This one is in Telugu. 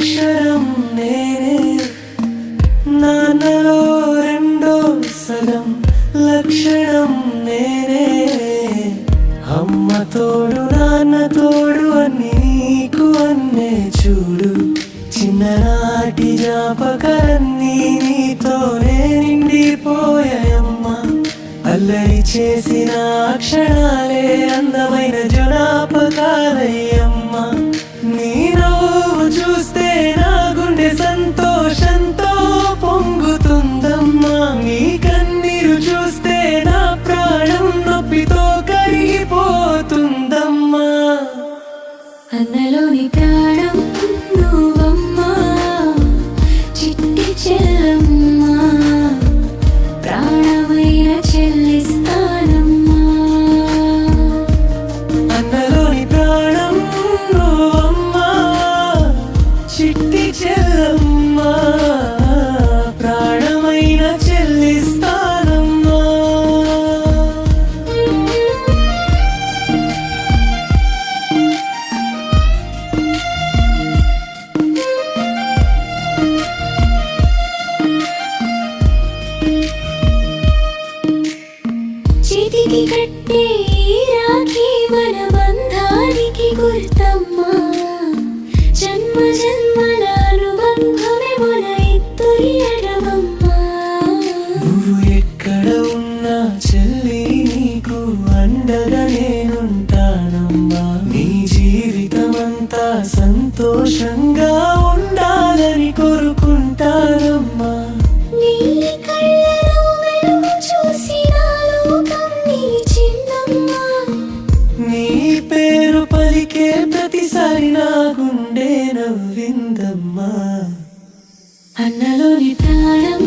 అక్షరం నేనే, నాన్నలో రెండో సగం లక్షణం నేనే. అమ్మ తోడు నాన్న తోడు అన్ని నీకు అన్నే చూడు, చిన్ననాటి జ్ఞాపకాలన్నీ నీతోనే నిండిపోయాయమ్మా. అల్లరి చేసిన క్షణాలే అందమైన జ్ఞాపకాలయ్యమ్మా. నీ నవ్వు చూస్తే నా గుండె సంతోషంతో పొంగుతుందమ్మా. నీ కన్నీరు చూస్తే నా ప్రాణం నొప్పితో కరిగిపోతుందమ్మా. అన్నలోని ప్రాణం నువ్వమ్మా, చిట్టి చెల్లమ్మా, ప్రాణమైన చెల్లిస్తానమ్మా. అన్నలోని ప్రాణం నువ్వమ్మా, చిట్టి చెల్లమ్మా, ప్రాణమైన చెల్లిస్తానమ్మా. చేతికి కట్టే ఈ రాఖీ మన బంధానికి గుర్తమ్మా. జన్మ జన్మల అనుబంధమే మన ఇద్దరి అడవమ్మా. నువ్వు ఎక్కడ ఉన్నా చెల్లి నీకు అండగా నేనుంటానమ్మా. నీ జీవితమంతా సంతోషంగా ఉండాలని కోరుకుంటానమ్మా. నీ కళ్ళలో వెలుగు చూసి నా లోకం నిలిచిందమ్మా. నీ పేరు పలికే ప్రతిసారి నా గుండె నవ్విందమ్మా. అన్నలోని ప్రాణం